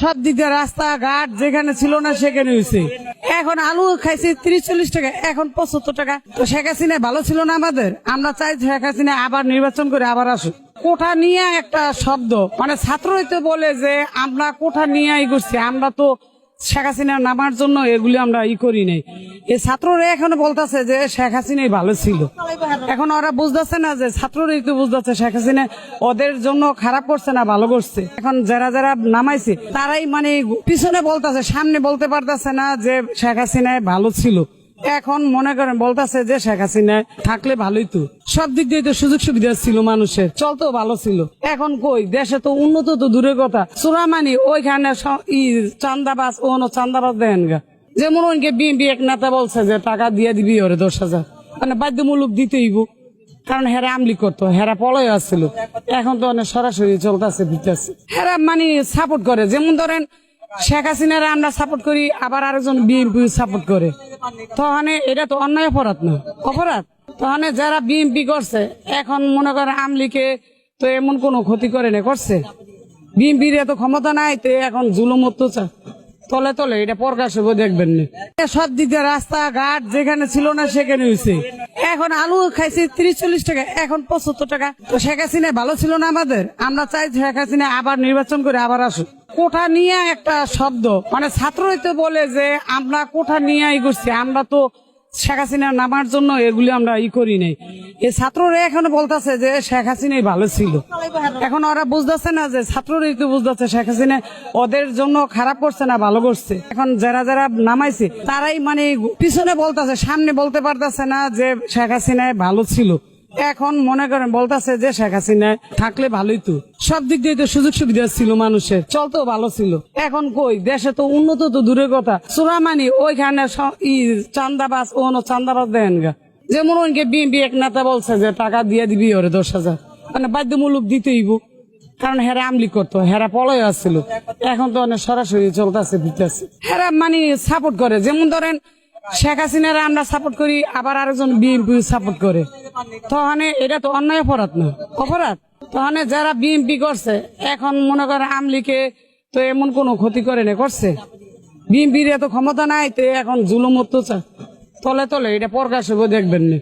সব দিক দিয়ে রাস্তাঘাট যেখানে ছিল না সেখানে হয়েছে। এখন আলু খাইছি 30-40 টাকা, এখন 75 টাকা। তো শেখ হাসিনা ভালো ছিল না আমাদের? আমরা চাই শেখ হাসিনা আবার নির্বাচন করে আবার আসুক। কোঠা নিয়ে একটা শব্দ, মানে ছাত্রই তো বলে যে আমরা কোঠা নিয়ে করছি, আমরা তো শেখ হাসিনা নামার জন্য এগুলি আমরা করি নাই। এই ছাত্ররা এখন বলতেছে যে শেখ হাসিনাই ভালো ছিল। এখন ওরা বুঝতেছে না যে ছাত্ররাই তো বুঝতেছে শেখ হাসিনা ওদের জন্য খারাপ করছে না ভালো করছে। এখন যারা যারা নামাইছে তারাই মানে পিছনে বলতেছে, সামনে বলতে পারতেছে না যে শেখ হাসিনায় ভালো ছিল। এখন মনে করেন বলতেছে যে শেখ হাসিনা থাকলে ভালোই তো, সব দিক দিয়ে তো সুযোগ সুবিধা ছিল, মানুষের চলতেও ভালো ছিল। এখন কই দেশে তো উন্নত তো দূরের কথা, চোরামানি ওইখানে চান্দাবাজ চান্দাবাজ দেন গা। যেমন ওইকে বিএনপি এক নেতা বলছে যে টাকা দিয়ে দিবি ওরে 10,000, মানে বাধ্যমূলক দিতেইব, কারণ হেরা আমলি করতো, হেরা পলয় আসছিল। এখন তো অনেক সরাসরি চলতেছে ফিরতেছে, হেরা মানে সাপোর্ট করে। যেমন ধরেন শেখ হাসিনারা আমরা সাপোর্ট করি, আবার আরেকজন বিএনপি সাপোর্ট করে। তখন এটা তো অন্যায় অপরাধ না? অপরাধ। তখন যারা বিএনপি করছে এখন মনে করে আমলিকে তো এমন কোনো ক্ষতি করে না, করছে? বিএনপির এত ক্ষমতা নাই, তো এখন জুলুম অত্যাচার তলে তলে এটা প্রকাশ হবে, দেখবেন না। সব দিক দিয়ে রাস্তাঘাট যেখানে ছিল না সেখানে হয়েছে। এখন আলু খাইছি 30-40 টাকা, এখন 75 টাকা। তো শেখ হাসিনা ভালো ছিল না আমাদের? আমরা চাই শেখ হাসিনা আবার নির্বাচন করে আবার আসুক। কোঠা নিয়ে একটা শব্দ, মানে ছাত্রই তো বলে যে আমরা কোঠা নিয়ে করছি, আমরা তো শেখ হাসিনা নামার জন্য এগুলি আমরা করি নাই। এই ছাত্ররা এখন বলতেছে যে শেখ হাসিনাই ভালো ছিল। এখন ওরা বুঝতেছে না যে ছাত্ররাই তো বুঝতেছে শেখ হাসিনা ওদের জন্য খারাপ করছে না ভালো করছে। এখন যারা যারা নামাইছে তারাই মানে পিছনে বলতেছে, সামনে বলতে পারতেছে না যে শেখ হাসিনায় ভালো ছিল। এখন মনে করেন বলতেছে যে শেখ হাসিনা থাকলে ভালোই তো, সব দিক দিয়ে তো সুযোগ সুবিধা ছিল, মানুষের চলতেও ভালো ছিল। এখন কই দেশে তো উন্নত তো দূরের কথা, চোরামানি ওইখানে চান্দাবাজ চান্দাবাজ দেন গা। যেমন ওইকে বিএনপি এক নেতা বলছে যে টাকা দিয়ে দিবি ওরে 10,000, মানে বাধ্যমূলক দিতেইব, কারণ হেরা আমলি করতো, হেরা পলয় আসছিল। এখন তো অনেক সরাসরি চলতেছে ফিরতেছে, হেরা মানে সাপোর্ট করে। যেমন ধরেন শেখ হাসিনারা আমরা সাপোর্ট করি, আবার আরেকজন বিএনপি সাপোর্ট করে। তখন এটা তো অন্যায় অপরাধ না? অপরাধ। তখন যারা বিএনপি করছে এখন মনে করে আমলিকে তো এমন কোনো ক্ষতি করে না, করছে? বিএনপির এত ক্ষমতা নাই, তো এখন জুলুম অত্যাচার তলে তলে এটা প্রকাশ হবে, দেখবেন না।